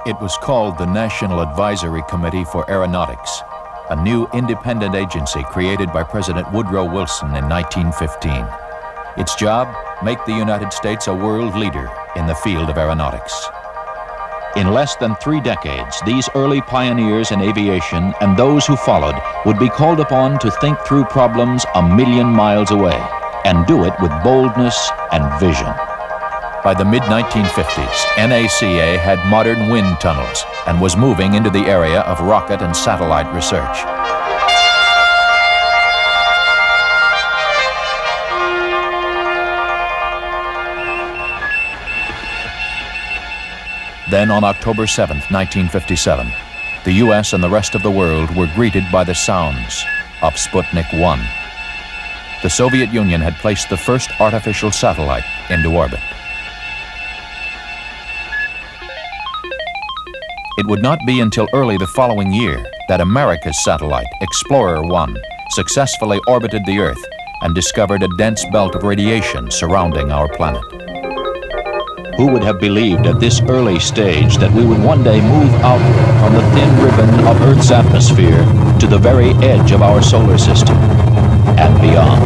It was called the National Advisory Committee for Aeronautics, a new independent agency created by President Woodrow Wilson in 1915. Its job, make the United States a world leader in the field of aeronautics. In less than 3 decades, these early pioneers in aviation and those who followed would be called upon to think through problems a million miles away and do it with boldness and vision. By the mid-1950s, NACA had modern wind tunnels and was moving into the area of rocket and satellite research. Then on October 7, 1957, the U.S. and the rest of the world were greeted by the sounds of Sputnik 1. The Soviet Union had placed the first artificial satellite into orbit. It would not be until early the following year that America's satellite, Explorer 1, successfully orbited the Earth and discovered a dense belt of radiation surrounding our planet. Who would have believed at this early stage that we would one day move outward from the thin ribbon of Earth's atmosphere to the very edge of our solar system and beyond?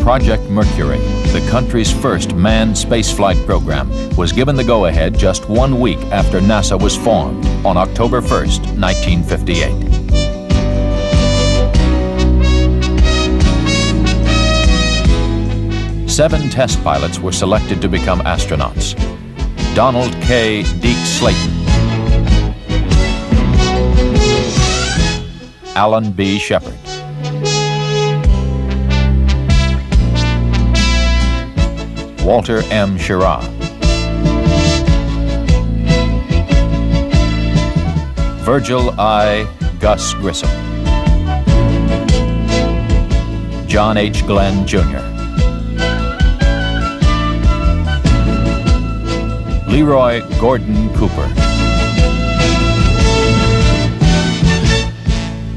Project Mercury, the country's first manned spaceflight program, was given the go-ahead just 1 week after NASA was formed on October 1st, 1958. Seven test pilots were selected to become astronauts. Donald K. Deke Slayton, Alan B. Shepard, Walter M. Schirra, Virgil I. Gus Grissom, John H. Glenn, Jr., Leroy Gordon Cooper,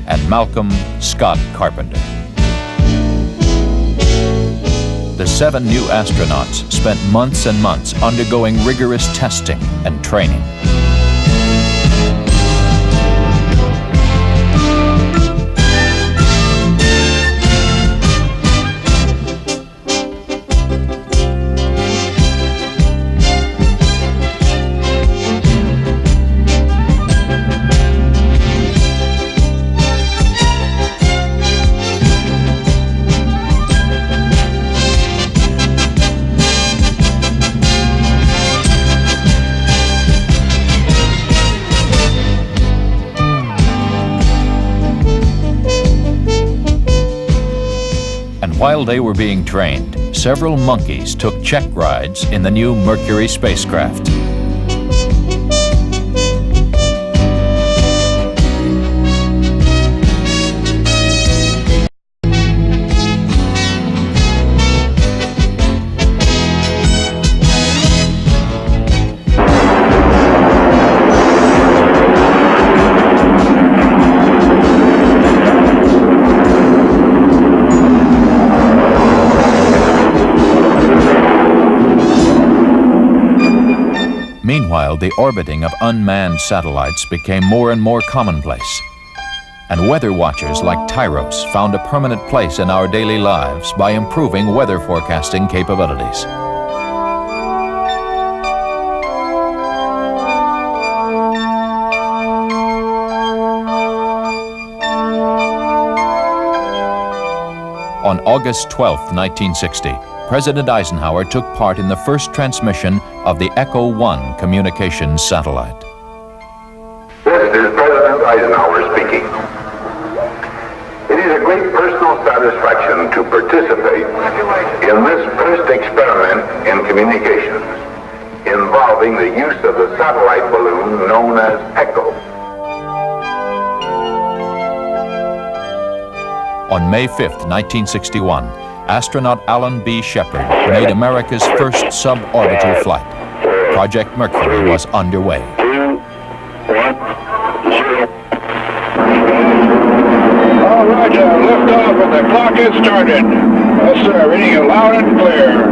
and Malcolm Scott Carpenter. The 7 new astronauts spent months and months undergoing rigorous testing and training. While they were being trained, several monkeys took check rides in the new Mercury spacecraft. Meanwhile, the orbiting of unmanned satellites became more and more commonplace, and weather watchers like Tyros found a permanent place in our daily lives by improving weather forecasting capabilities. On August 12, 1960, President Eisenhower took part in the first transmission of the Echo 1 communications satellite. This is President Eisenhower speaking. It is a great personal satisfaction to participate in this first experiment in communications involving the use of the satellite balloon known as Echo. On May 5, 1961, astronaut Alan B. Shepard made America's first suborbital flight. Project Mercury was underway. 2, 1, 0. All right, lift off and the clock has started. Yes, sir, reading it loud and clear.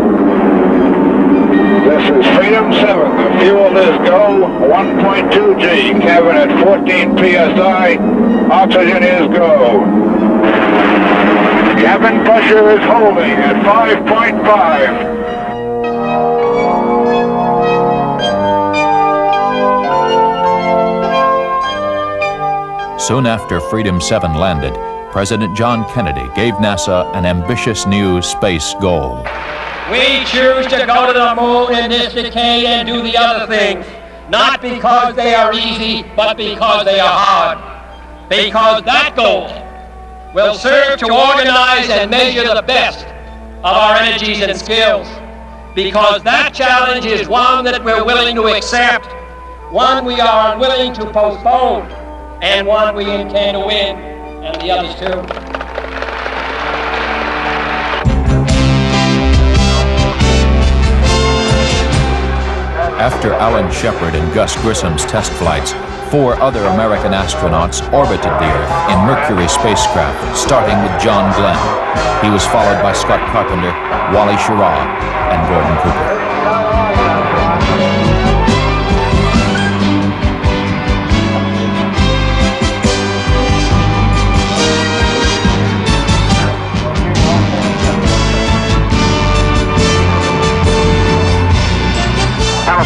This is Freedom Freedom 7, the fuel is go, 1.2 G, cabin at 14 psi, oxygen is go. Cabin pressure is holding at 5.5. Soon after Freedom 7 landed, President John Kennedy gave NASA an ambitious new space goal. We choose to go to the moon in this decade and do the other things, not because they are easy, but because they are hard. Because that goal will serve to organize and measure the best of our energies and skills. Because that challenge is one that we're willing to accept, one we are unwilling to postpone, and one we intend to win, and the others too. After Alan Shepard and Gus Grissom's test flights, 4 other American astronauts orbited the Earth in Mercury spacecraft, starting with John Glenn. He was followed by Scott Carpenter, Wally Schirra, and Gordon Cooper.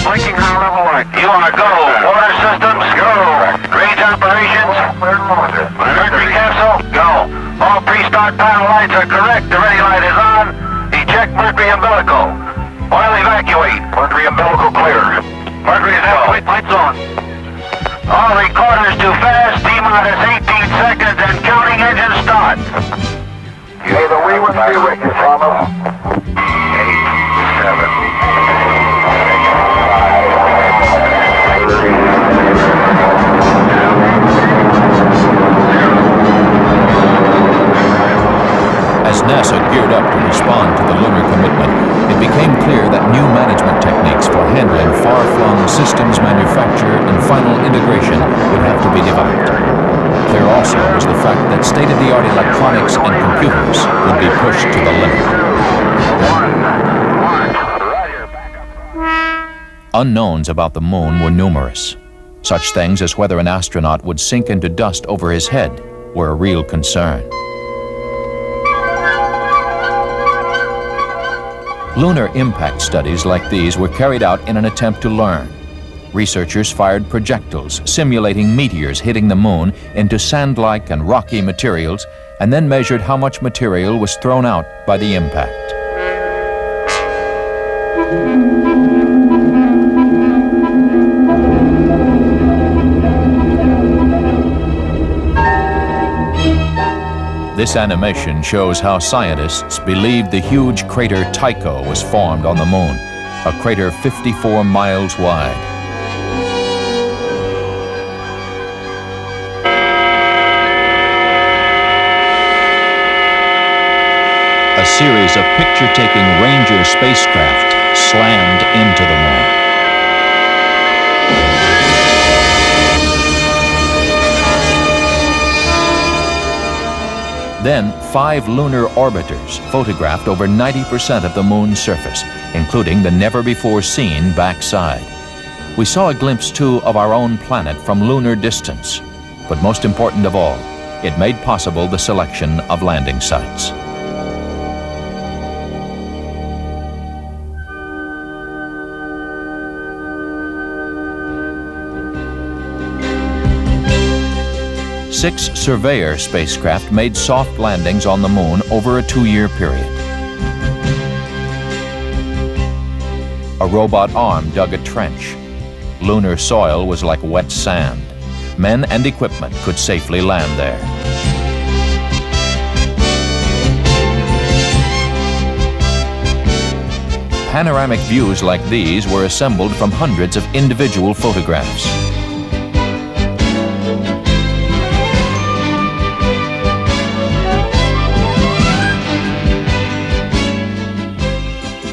Blinking high level light. You are go. Water systems, go. Range operations. Mercury capsule, go. All pre-start panel lights are correct. The ready light is on. Eject Mercury umbilical. Oil evacuate. Mercury umbilical clear. Mercury evacuate. Lights on. All recorders to fast. T-minus 18 seconds and counting engine start. May the we with be with you, Thomas. 8, 7. As NASA geared up to respond to the lunar commitment, it became clear that new management techniques for handling far-flung systems manufacture and final integration would have to be developed. Clear also was the fact that state-of-the-art electronics and computers would be pushed to the limit. Unknowns about the moon were numerous. Such things as whether an astronaut would sink into dust over his head were a real concern. Lunar impact studies like these were carried out in an attempt to learn. Researchers fired projectiles simulating meteors hitting the moon into sand-like and rocky materials, and then measured how much material was thrown out by the impact. This animation shows how scientists believed the huge crater Tycho was formed on the moon, a crater 54 miles wide. A series of picture-taking Ranger spacecraft slammed into the moon. Then, 5 lunar orbiters photographed over 90% of the moon's surface, including the never-before-seen backside. We saw a glimpse, too, of our own planet from lunar distance. But most important of all, it made possible the selection of landing sites. Six Surveyor spacecraft made soft landings on the moon over a 2-year period. A robot arm dug a trench. Lunar soil was like wet sand. Men and equipment could safely land there. Panoramic views like these were assembled from hundreds of individual photographs.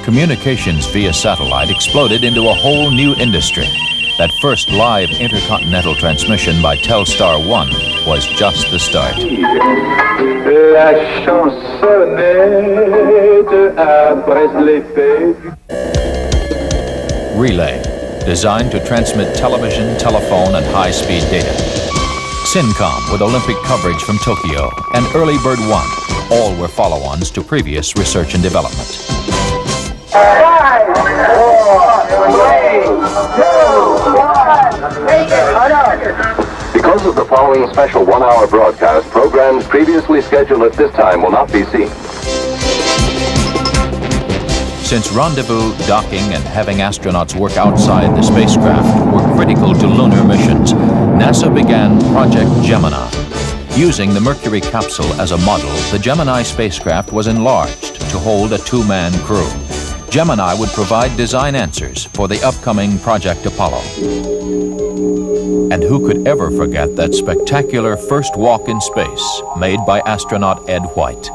Communications via satellite exploded into a whole new industry. That first live intercontinental transmission by Telstar 1 was just the start. La chansonnette après l'épée. Relay, designed to transmit television, telephone, and high-speed data. Syncom, with Olympic coverage from Tokyo, and Early Bird 1, all were follow-ons to previous research and development. 5, 4, 3, 2, 1, take it, Because of the following special one-hour broadcast, programs previously scheduled at this time will not be seen. Since rendezvous, docking, and having astronauts work outside the spacecraft were critical to lunar missions, NASA began Project Gemini. Using the Mercury capsule as a model, the Gemini spacecraft was enlarged to hold a two-man crew. Gemini would provide design answers for the upcoming Project Apollo. And who could ever forget that spectacular first walk in space made by astronaut Ed White?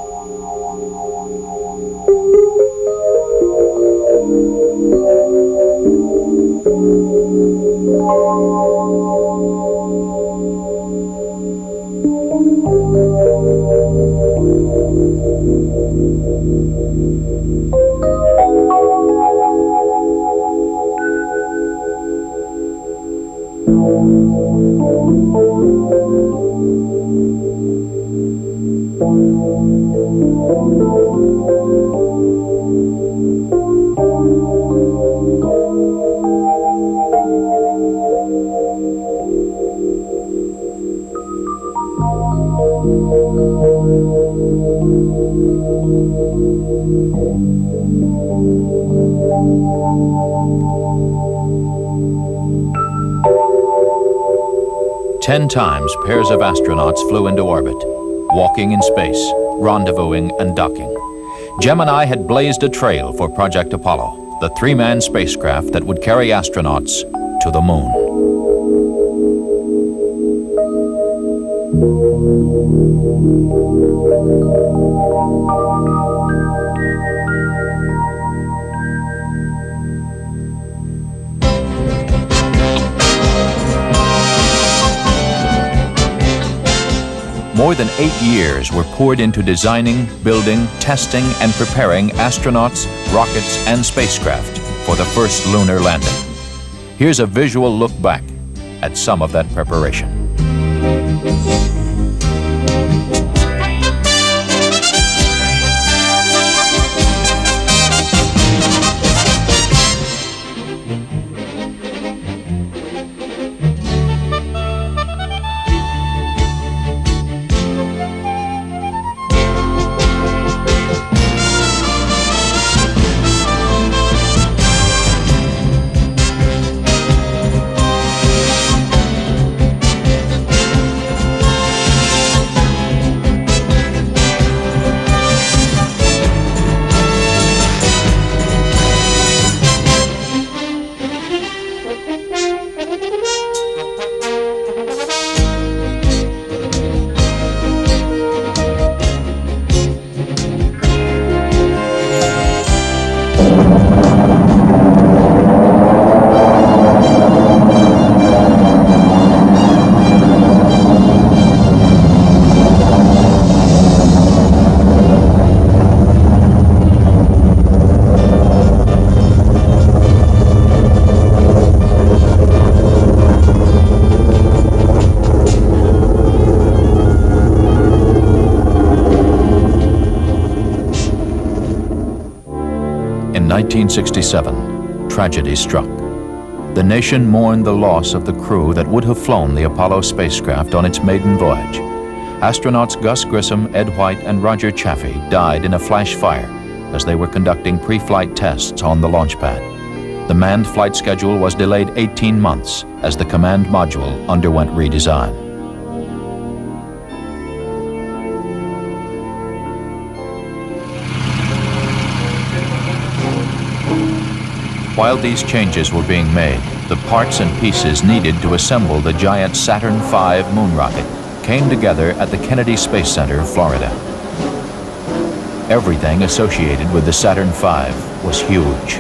Ten times pairs of astronauts flew into orbit, walking in space, rendezvousing, and docking. Gemini had blazed a trail for Project Apollo, the three-man spacecraft that would carry astronauts to the moon. More than 8 years were poured into designing, building, testing, and preparing astronauts, rockets, and spacecraft for the first lunar landing. Here's a visual look back at some of that preparation. In 1967, tragedy struck. The nation mourned the loss of the crew that would have flown the Apollo spacecraft on its maiden voyage. Astronauts Gus Grissom, Ed White, and Roger Chaffee died in a flash fire as they were conducting pre-flight tests on the launch pad. The manned flight schedule was delayed 18 months as the command module underwent redesign. While these changes were being made, the parts and pieces needed to assemble the giant Saturn V moon rocket came together at the Kennedy Space Center, Florida. Everything associated with the Saturn V was huge.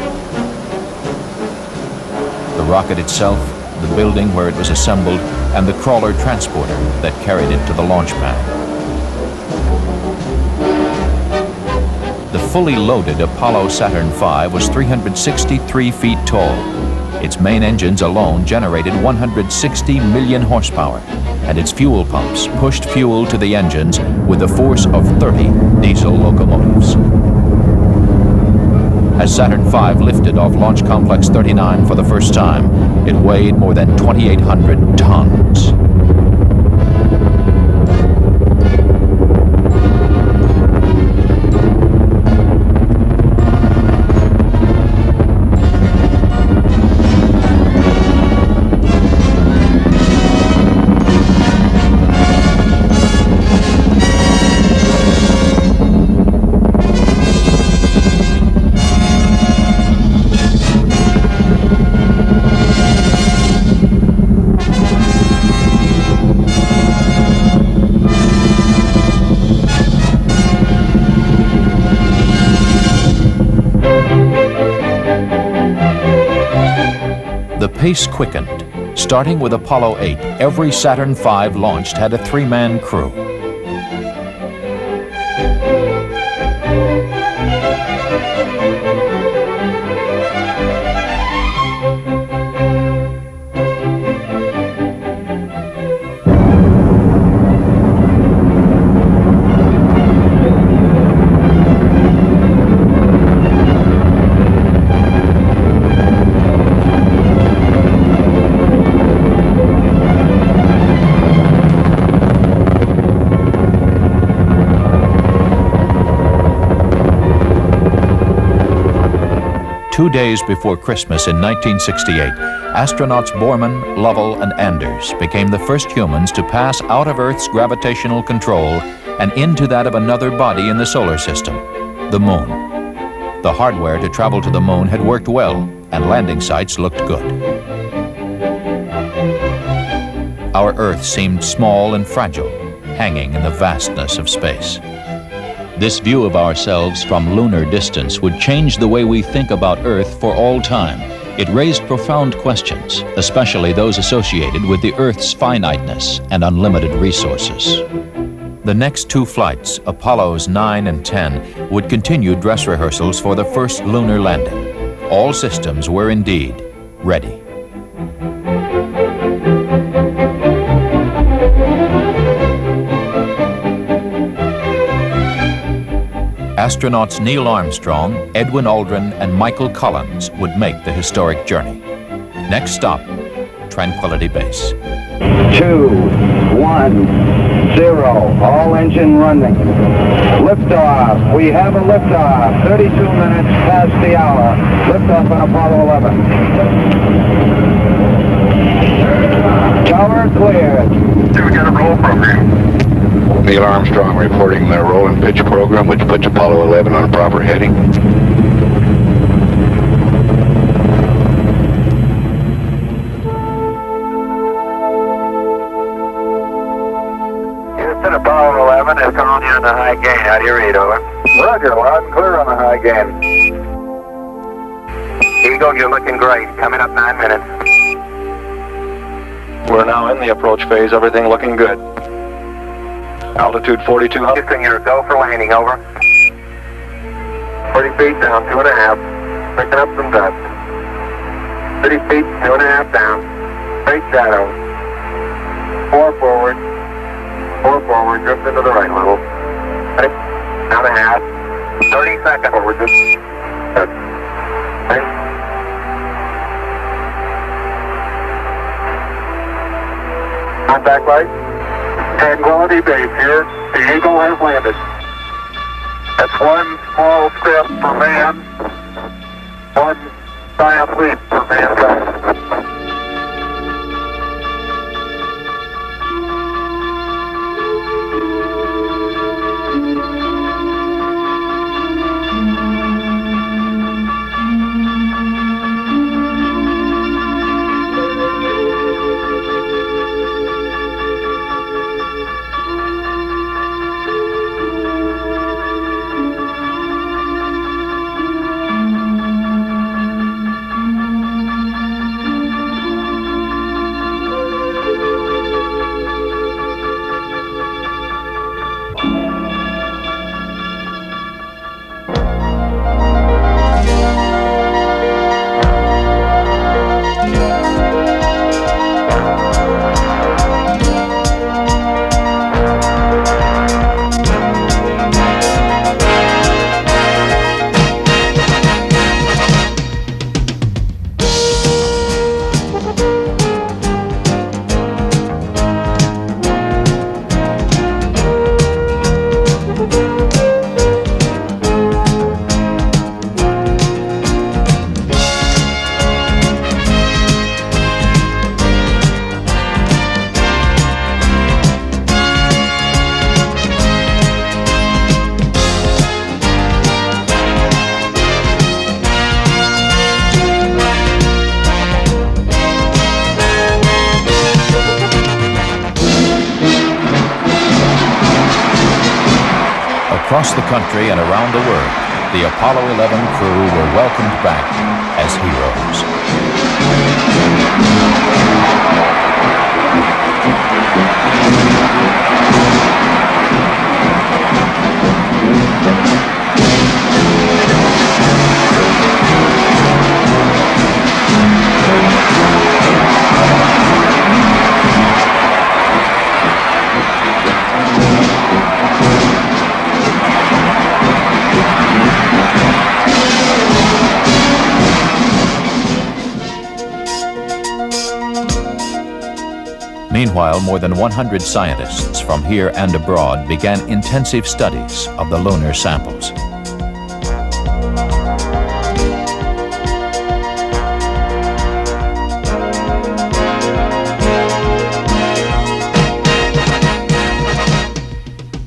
The rocket itself, the building where it was assembled, and the crawler transporter that carried it to the launch pad. The fully loaded Apollo Saturn V was 363 feet tall. Its main engines alone generated 160 million horsepower, and its fuel pumps pushed fuel to the engines with the force of 30 diesel locomotives. As Saturn V lifted off Launch Complex 39 for the first time, it weighed more than 2,800 tons. The pace quickened. Starting with Apollo 8, every Saturn V launched had a three-man crew. Two days before Christmas in 1968, astronauts Borman, Lovell, and Anders became the first humans to pass out of Earth's gravitational control and into that of another body in the solar system, the Moon. The hardware to travel to the Moon had worked well, and landing sites looked good. Our Earth seemed small and fragile, hanging in the vastness of space. This view of ourselves from lunar distance would change the way we think about Earth for all time. It raised profound questions, especially those associated with the Earth's finiteness and unlimited resources. The next two flights, Apollos 9 and 10, would continue dress rehearsals for the first lunar landing. All systems were indeed ready. Astronauts Neil Armstrong, Edwin Aldrin, and Michael Collins would make the historic journey. Next stop, Tranquility Base. 2, 1, 0. All engine running. Liftoff. We have a liftoff. 32 minutes past the hour. Liftoff on Apollo 11. Tower cleared. We got a roll program. Neil Armstrong reporting their roll and pitch program, which puts Apollo 11 on a proper heading. Houston, Apollo 11 is calling you on the high gain. How do you read, over? Roger, loud and clear on the high gain. Eagle, you're looking great. Coming up 9 minutes. We're now in the approach phase. Everything looking good. Altitude 4200. Houston, you're go for landing, over. 40 feet down, 2.5. Picking up some dust. 30 feet, 2.5 down. Straight shadow. 4 forward. 4 forward, drift into the right a little. 9.5. 30 seconds forward, just. Contact light. Tranquility Base here. The Eagle has landed. That's one small step for man, one giant leap for mankind. Across the country and around the world, the Apollo 11 crew were welcomed back as heroes. Meanwhile, more than 100 scientists from here and abroad began intensive studies of the lunar samples.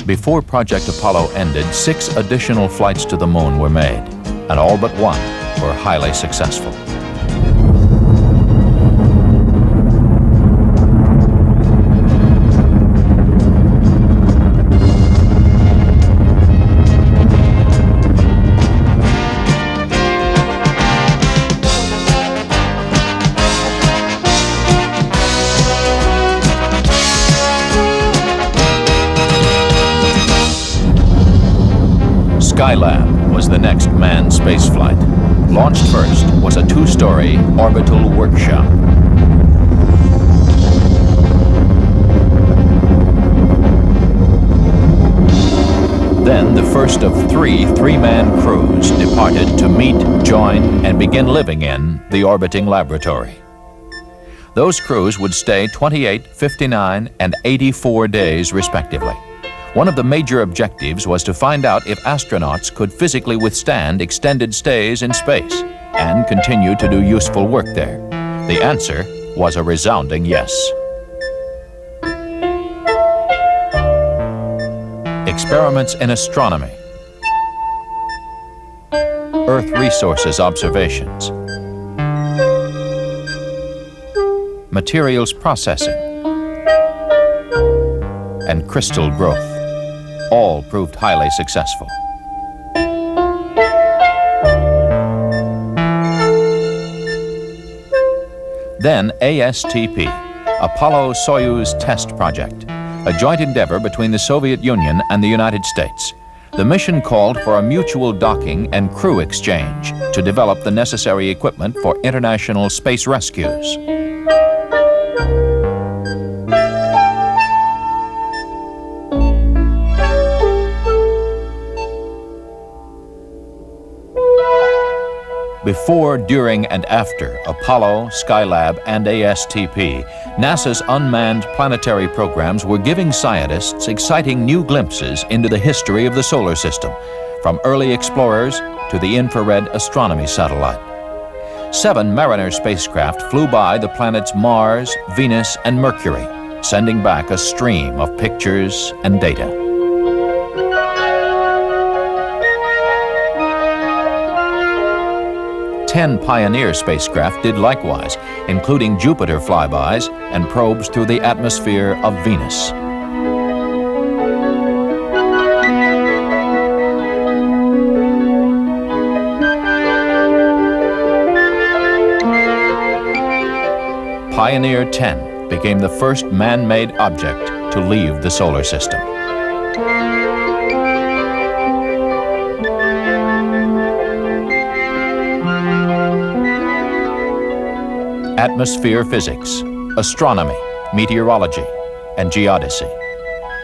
Before Project Apollo ended, 6 additional flights to the moon were made, and all but one were highly successful. Skylab was the next manned spaceflight. Launched first was a 2-story orbital workshop. Then the first of 3 3-man crews departed to meet, join, and begin living in the orbiting laboratory. Those crews would stay 28, 59, and 84 days respectively. One of the major objectives was to find out if astronauts could physically withstand extended stays in space and continue to do useful work there. The answer was a resounding yes. Experiments in astronomy, Earth resources observations, materials processing, and crystal growth all proved highly successful. Then ASTP, Apollo-Soyuz Test Project, a joint endeavor between the Soviet Union and the United States. The mission called for a mutual docking and crew exchange to develop the necessary equipment for international space rescues. Before, during, and after Apollo, Skylab, and ASTP, NASA's unmanned planetary programs were giving scientists exciting new glimpses into the history of the solar system, from early explorers to the infrared astronomy satellite. 7 Mariner spacecraft flew by the planets Mars, Venus, and Mercury, sending back a stream of pictures and data. 10 Pioneer spacecraft did likewise, including Jupiter flybys and probes through the atmosphere of Venus. Pioneer 10 became the first man-made object to leave the solar system. Atmosphere physics, astronomy, meteorology, and geodesy.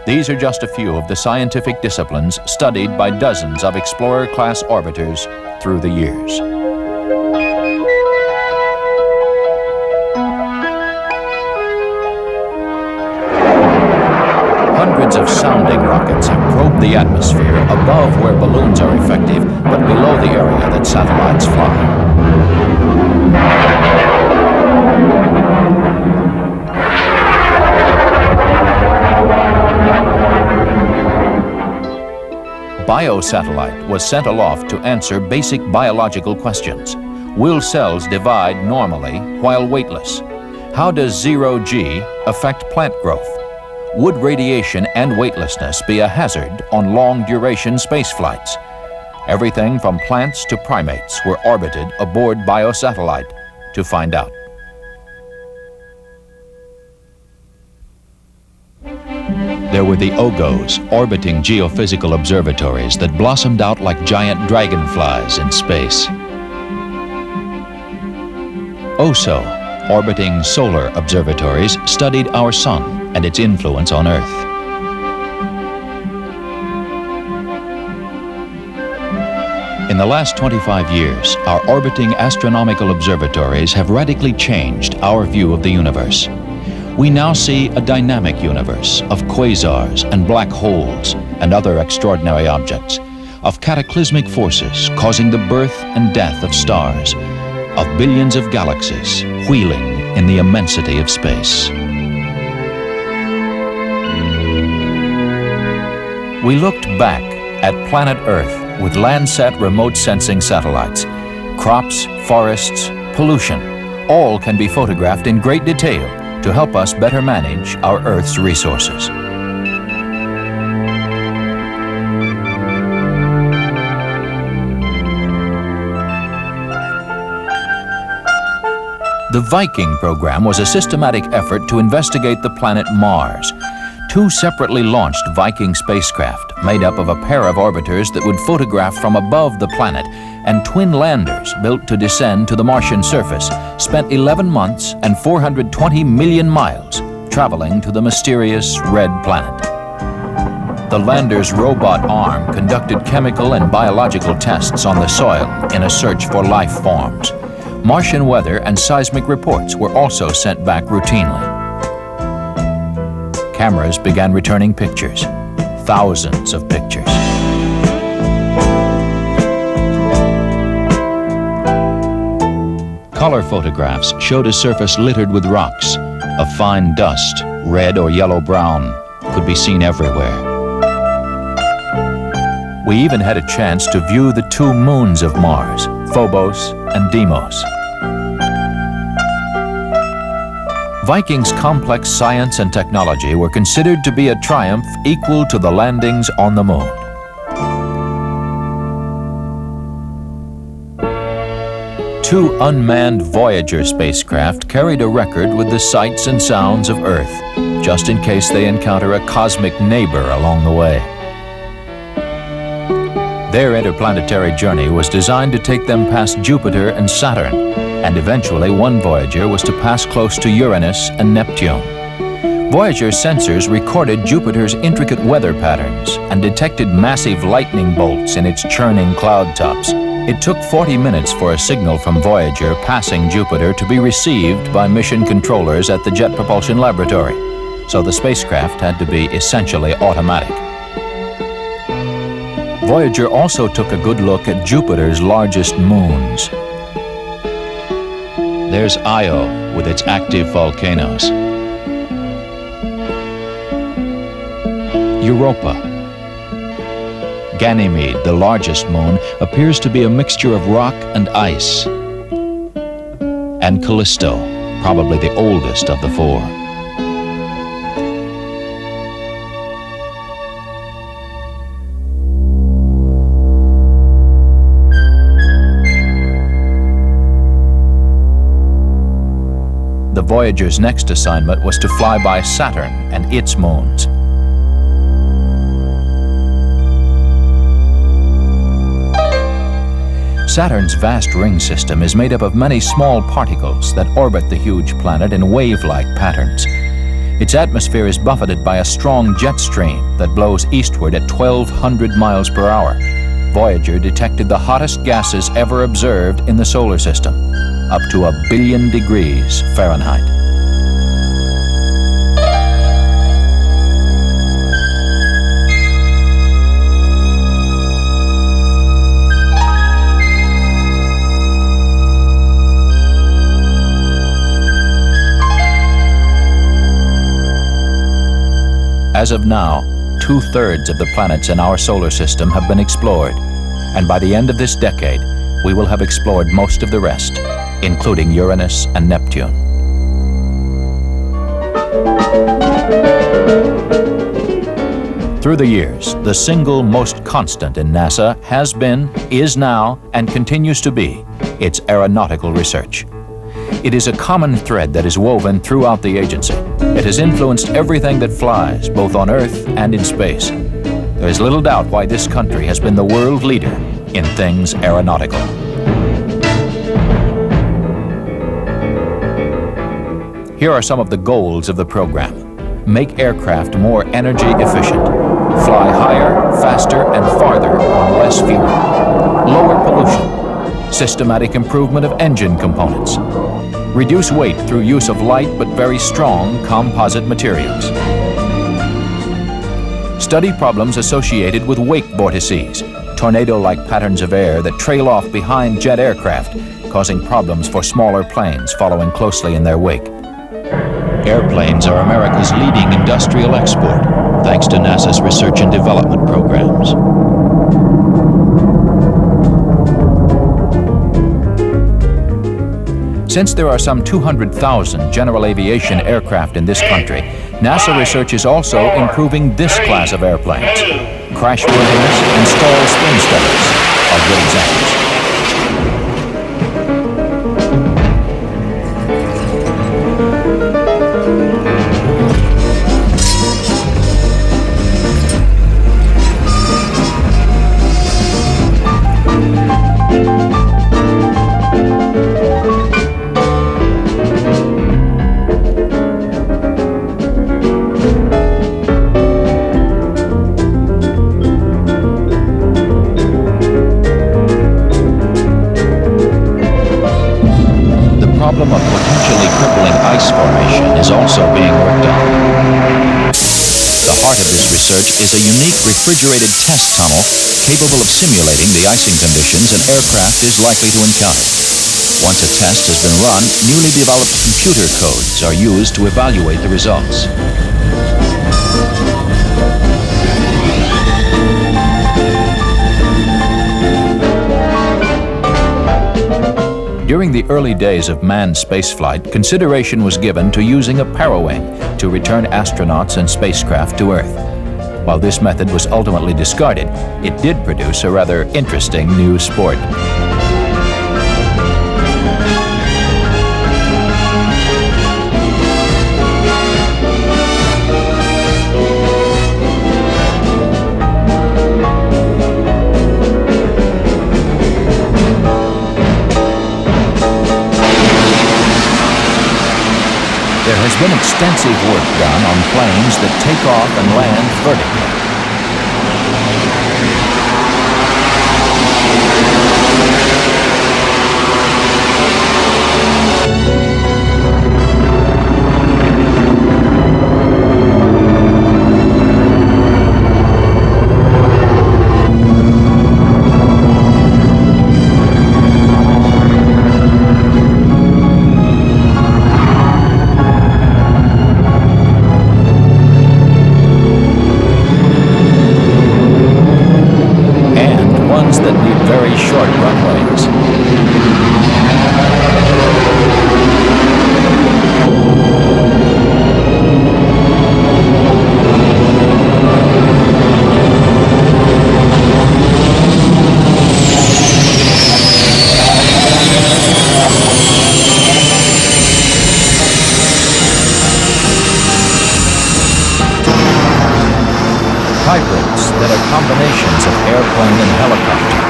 These are just a few of the scientific disciplines studied by dozens of Explorer-class orbiters through the years. Hundreds of sounding rockets have probed the atmosphere above where balloons are effective, but below the area that satellites fly. Biosatellite was sent aloft to answer basic biological questions. Will cells divide normally while weightless? How does zero-G affect plant growth? would radiation and weightlessness be a hazard on long-duration space flights? Everything from plants to primates were orbited aboard biosatellite to find out. There were the OGOs, orbiting geophysical observatories that blossomed out like giant dragonflies in space. OSO, orbiting solar observatories, studied our sun and its influence on Earth. In the last 25 years, our orbiting astronomical observatories have radically changed our view of the universe. We now see a dynamic universe of quasars and black holes and other extraordinary objects, of cataclysmic forces causing the birth and death of stars, of billions of galaxies wheeling in the immensity of space. We looked back at planet Earth with Landsat remote sensing satellites. Crops, forests, pollution, all can be photographed in great detail to help us better manage our Earth's resources. The Viking program was a systematic effort to investigate the planet Mars. 2 separately launched Viking spacecraft, made up of a pair of orbiters that would photograph from above the planet, and twin landers built to descend to the Martian surface, spent 11 months and 420 million miles traveling to the mysterious red planet. The lander's robot arm conducted chemical and biological tests on the soil in a search for life forms. Martian weather and seismic reports were also sent back routinely. Cameras began returning pictures, thousands of pictures. Color photographs showed a surface littered with rocks. A fine dust, red or yellow-brown, could be seen everywhere. We even had a chance to view the 2 moons of Mars, Phobos and Deimos. Viking's complex science and technology were considered to be a triumph equal to the landings on the moon. Two unmanned Voyager spacecraft carried a record with the sights and sounds of Earth, just in case they encounter a cosmic neighbor along the way. Their interplanetary journey was designed to take them past Jupiter and Saturn, and eventually one Voyager was to pass close to Uranus and Neptune. Voyager's sensors recorded Jupiter's intricate weather patterns and detected massive lightning bolts in its churning cloud tops. It took 40 minutes for a signal from Voyager passing Jupiter to be received by mission controllers at the Jet Propulsion Laboratory, so the spacecraft had to be essentially automatic. Voyager also took a good look at Jupiter's largest moons. There's Io with its active volcanoes. Europa. Ganymede, the largest moon, appears to be a mixture of rock and ice. And Callisto, probably the oldest of the 4. The Voyager's next assignment was to fly by Saturn and its moons. Saturn's vast ring system is made up of many small particles that orbit the huge planet in wave-like patterns. Its atmosphere is buffeted by a strong jet stream that blows eastward at 1,200 miles per hour. Voyager detected the hottest gases ever observed in the solar system, up to 1 billion degrees Fahrenheit. As of now, 2/3 of the planets in our solar system have been explored, and by the end of this decade, we will have explored most of the rest, including Uranus and Neptune. Through the years, the single most constant in NASA has been, is now, and continues to be its aeronautical research. It is a common thread that is woven throughout the agency. It has influenced everything that flies, both on Earth and in space. There is little doubt why this country has been the world leader in things aeronautical. Here are some of the goals of the program. Make aircraft more energy efficient. Fly higher, faster, and farther on less fuel. Lower pollution. Systematic improvement of engine components. Reduce weight through use of light but very strong composite materials. Study problems associated with wake vortices, tornado-like patterns of air that trail off behind jet aircraft, causing problems for smaller planes following closely in their wake. Airplanes are America's leading industrial export, thanks to NASA's research and development programs. Since there are some 200,000 general aviation aircraft in this country, NASA research is also improving this class of airplanes. Crashworthiness and stall spin studies are good examples. The problem of potentially crippling ice formation is also being worked on. The heart of this research is a unique refrigerated test tunnel capable of simulating the icing conditions an aircraft is likely to encounter. Once a test has been run, newly developed computer codes are used to evaluate the results. During the early days of manned spaceflight, consideration was given to using a parawing to return astronauts and spacecraft to Earth. While this method was ultimately discarded, it did produce a rather interesting new sport. There has been extensive work done on planes that take off and land vertically. Very short runways. Hybrids that are combinations of airplane and helicopter.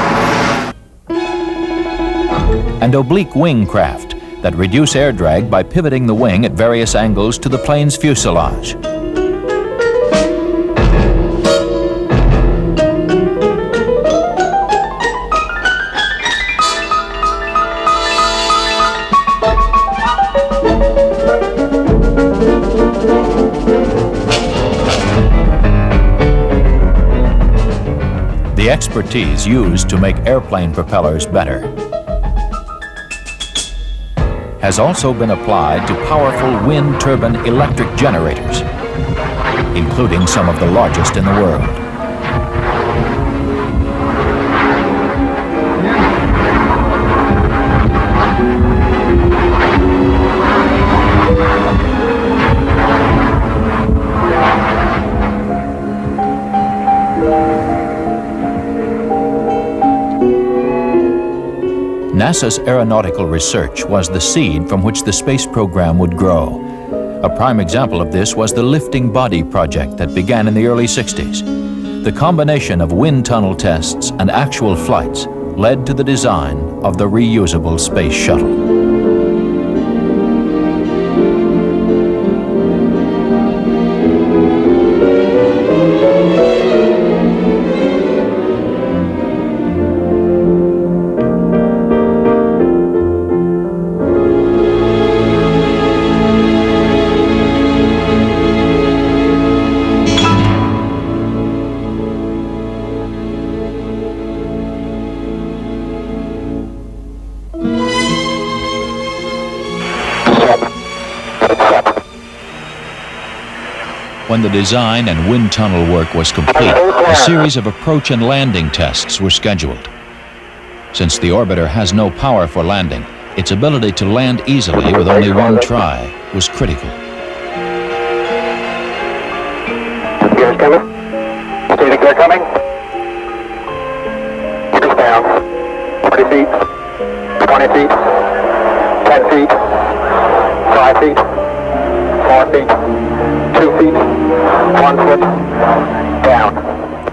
And oblique wing craft that reduce air drag by pivoting the wing at various angles to the plane's fuselage. The expertise used to make airplane propellers better has also been applied to powerful wind turbine electric generators, including some of the largest in the world. NASA's aeronautical research was the seed from which the space program would grow. A prime example of this was the Lifting Body project that began in the early 60s. The combination of wind tunnel tests and actual flights led to the design of the reusable space shuttle. When the design and wind tunnel work was complete, a series of approach and landing tests were scheduled. Since the orbiter has no power for landing, its ability to land easily with only one try was critical. Gears coming. See the gear coming. Gears down. 40 feet. 20 feet. 10 feet. 5 feet. 4 feet. 2 feet. 1 foot. Down.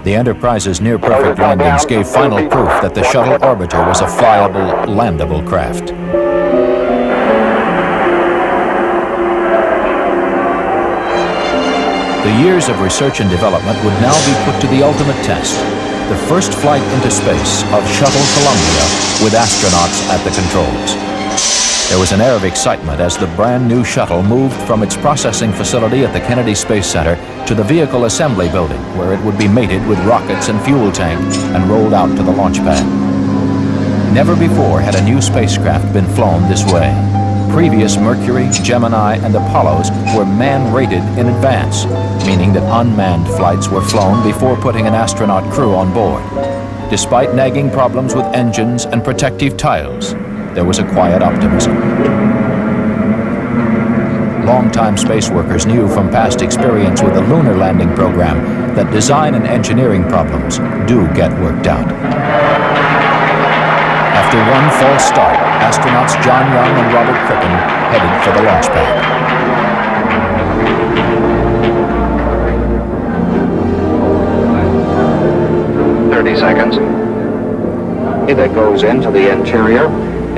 The Enterprise's near-perfect landings gave final proof that the shuttle orbiter was a flyable, landable craft. The years of research and development would now be put to the ultimate test, the first flight into space of Shuttle Columbia with astronauts at the controls. There was an air of excitement as the brand new shuttle moved from its processing facility at the Kennedy Space Center to the vehicle assembly building, where it would be mated with rockets and fuel tank and rolled out to the launch pad. Never before had a new spacecraft been flown this way. Previous Mercury, Gemini, and Apollos were man-rated in advance, meaning that unmanned flights were flown before putting an astronaut crew on board. Despite nagging problems with engines and protective tiles, there was a quiet optimism. Longtime space workers knew from past experience with the lunar landing program that design and engineering problems do get worked out. After one false start, astronauts John Young and Robert Crippen headed for the launch pad. 30 seconds. That goes into the interior,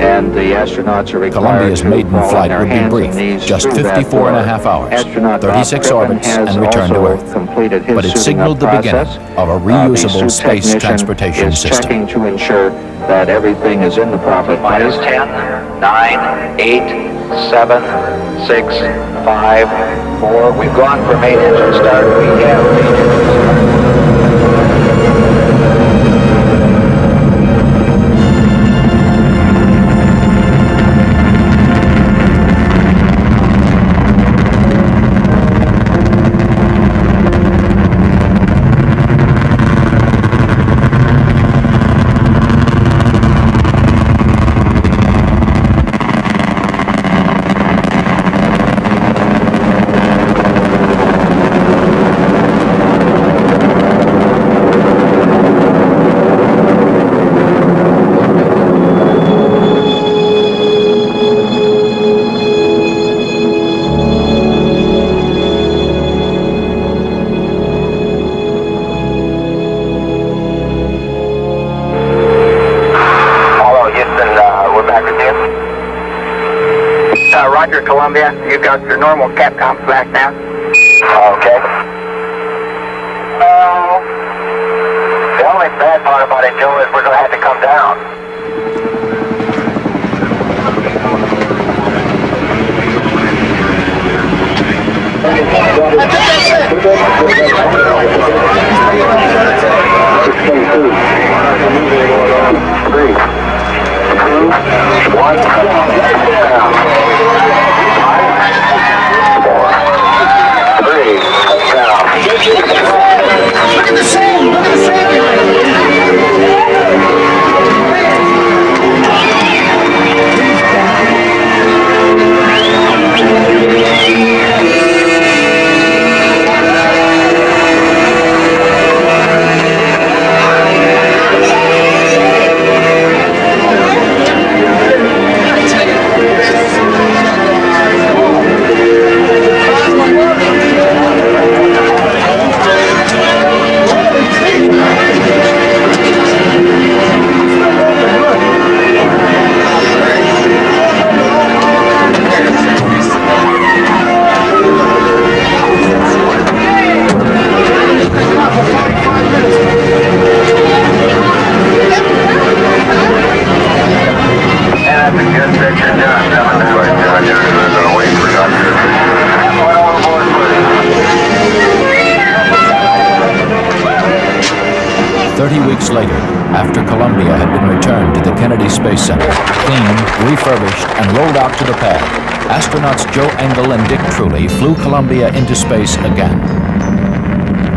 and the astronauts are required Columbia's to maiden crawl on flight their would be hands brief, and knees just through that 54 and a door. half hours, Astronaut 36 Bob orbits, Crippen and return to has Earth. also completed his But it suiting signaled up the beginning process. of a The reusable suit space technician transportation is system. checking to ensure that everything is in the proper place. 10, 9, 8, 7, 6, 5, 4. We've gone for main engine start. We have main engine start. Roger, Columbia. You got your normal Capcom flash now? Okay. The only bad part about it, Joe, is we're going to have to come down. Look at the same! Look at the same! weeks later, after Columbia had been returned to the Kennedy Space Center, cleaned, refurbished, and rolled out to the pad, astronauts Joe Engle and Dick Truly flew Columbia into space again.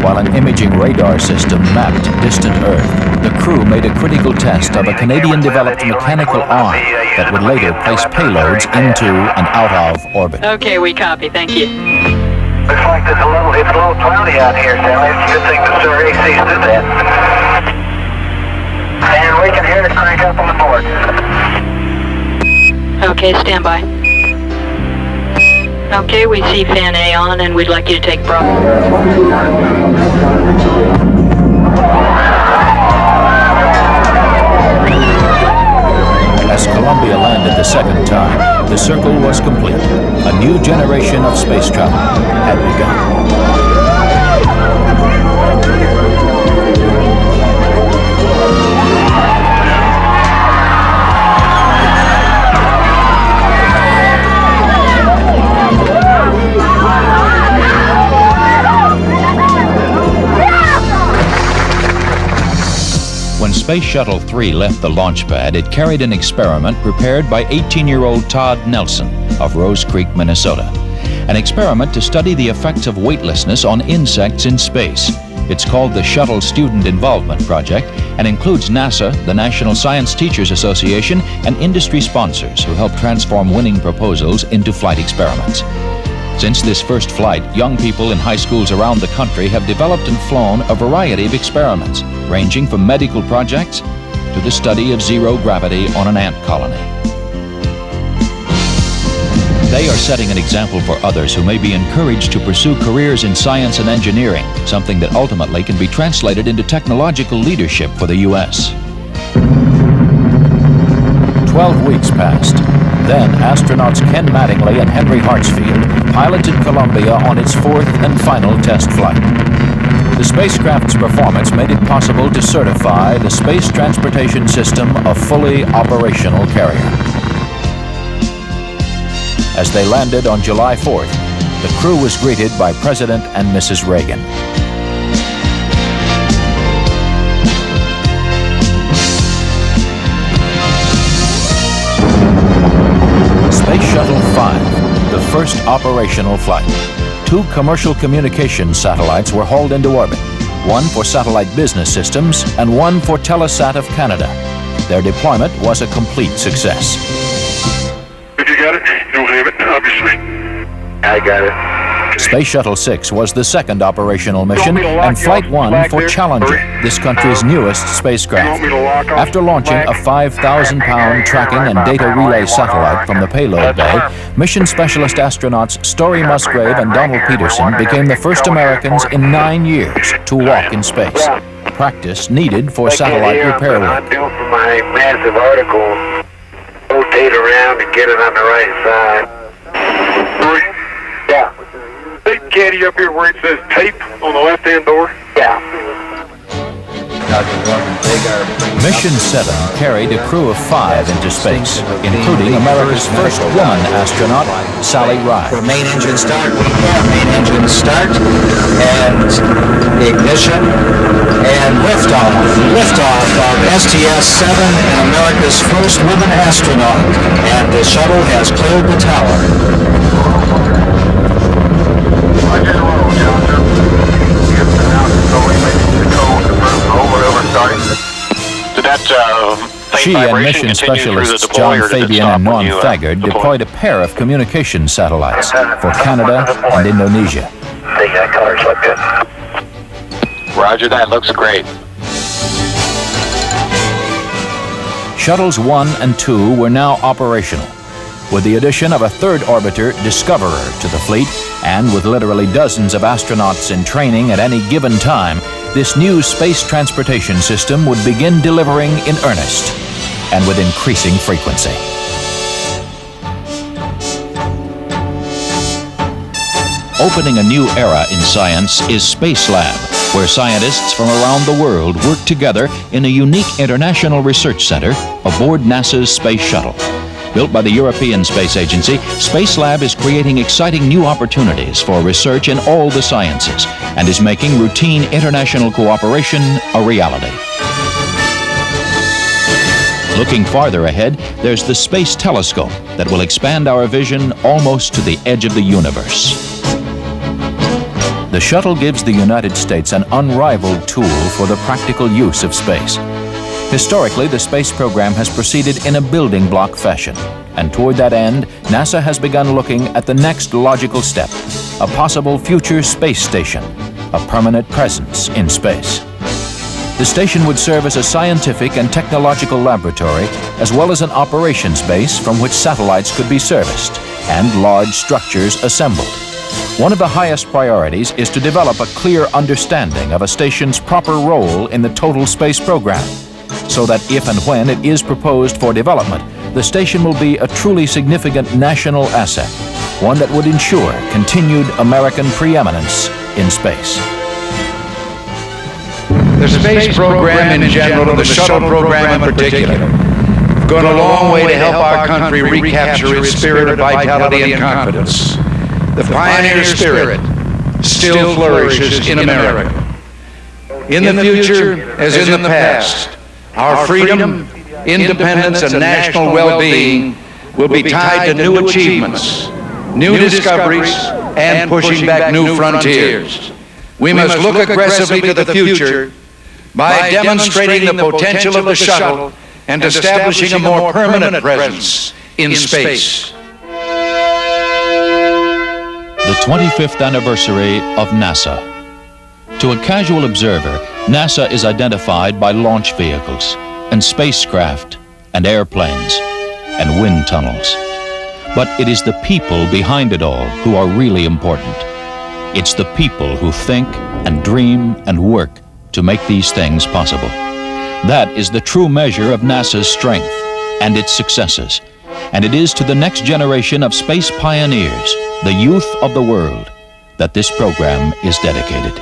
While an imaging radar system mapped distant Earth, the crew made a critical test of a Canadian-developed mechanical arm that would later place payloads into and out of orbit. Okay, we copy. Thank you. Looks like it's a little cloudy out here, Sally. It's a good thing the Sir AC's did that. And we can hear the crank up on the board. Okay, stand by. Okay, we see fan A on, and we'd like you to take Bravo. As Columbia landed the second time, the circle was complete. A new generation of space travel had begun. When Space Shuttle 3 left the launch pad, it carried an experiment prepared by 18-year-old Todd Nelson of Rose Creek, Minnesota. An experiment to study the effects of weightlessness on insects in space. It's called the Shuttle Student Involvement Project and includes NASA, the National Science Teachers Association, and industry sponsors who help transform winning proposals into flight experiments. Since this first flight, young people in high schools around the country have developed and flown a variety of experiments, ranging from medical projects to the study of zero gravity on an ant colony. They are setting an example for others who may be encouraged to pursue careers in science and engineering, something that ultimately can be translated into technological leadership for the U.S. 12 weeks passed. Then, astronauts Ken Mattingly and Henry Hartsfield piloted Columbia on its fourth and final test flight. The spacecraft's performance made it possible to certify the Space Transportation System a fully operational carrier. As they landed on July 4th, the crew was greeted by President and Mrs. Reagan. Space Shuttle 5, the first operational flight. 2 commercial communications satellites were hauled into orbit, one for satellite business systems and one for Telesat of Canada. Their deployment was a complete success. If you got it, you'll have it, obviously. I got it. Space Shuttle 6 was the second operational mission and Flight 1 for Challenger, this country's newest spacecraft. After launching a 5,000-pound tracking and data relay satellite from the payload bay, mission specialist astronauts Story Musgrave and Donald Peterson became the first Americans in 9 years to walk in space. Practice needed for satellite repair work. I'm due for my massive article. Rotate around and get it on the right side. Yeah. Big caddy up here where it says tape on the left-hand door. Yeah. Mission 7 carried a crew of 5 into space, including America's first woman astronaut, Sally Ride. Main engine start. Main engine start. And ignition. And liftoff. Liftoff of STS-7 and America's first woman astronaut. And the shuttle has cleared the tower. She and mission specialists John Fabian and Norm Thagard deployed a pair of communication satellites for Canada and Indonesia. They got colors look good. Roger that, looks great. Shuttles 1 and 2 were now operational. With the addition of a third orbiter, Discoverer, to the fleet, and with literally dozens of astronauts in training at any given time, this new space transportation system would begin delivering in earnest and with increasing frequency. Opening a new era in science is Space Lab, where scientists from around the world work together in a unique international research center aboard NASA's Space Shuttle. Built by the European Space Agency, Space Lab is creating exciting new opportunities for research in all the sciences and is making routine international cooperation a reality. Looking farther ahead, there's the Space Telescope that will expand our vision almost to the edge of the universe. The shuttle gives the United States an unrivaled tool for the practical use of space. Historically, the space program has proceeded in a building block fashion, and toward that end, NASA has begun looking at the next logical step, a possible future space station, a permanent presence in space. The station would serve as a scientific and technological laboratory, as well as an operations base from which satellites could be serviced and large structures assembled. One of the highest priorities is to develop a clear understanding of a station's proper role in the total space program, so that if and when it is proposed for development, the station will be a truly significant national asset, one that would ensure continued American preeminence in space. The space program in general and the shuttle program in particular have gone a long way to help our country recapture its spirit of vitality and confidence. The pioneer spirit still flourishes in America. In the future, as in the past, our freedom, independence, and national well-being will be tied to new achievements, new discoveries, and pushing back new frontiers. We must look aggressively to the future by demonstrating the potential of the shuttle and establishing a more permanent presence in space. The 25th anniversary of NASA. To a casual observer, NASA is identified by launch vehicles and spacecraft and airplanes and wind tunnels. But it is the people behind it all who are really important. It's the people who think and dream and work to make these things possible. That is the true measure of NASA's strength and its successes. And it is to the next generation of space pioneers, the youth of the world, that this program is dedicated.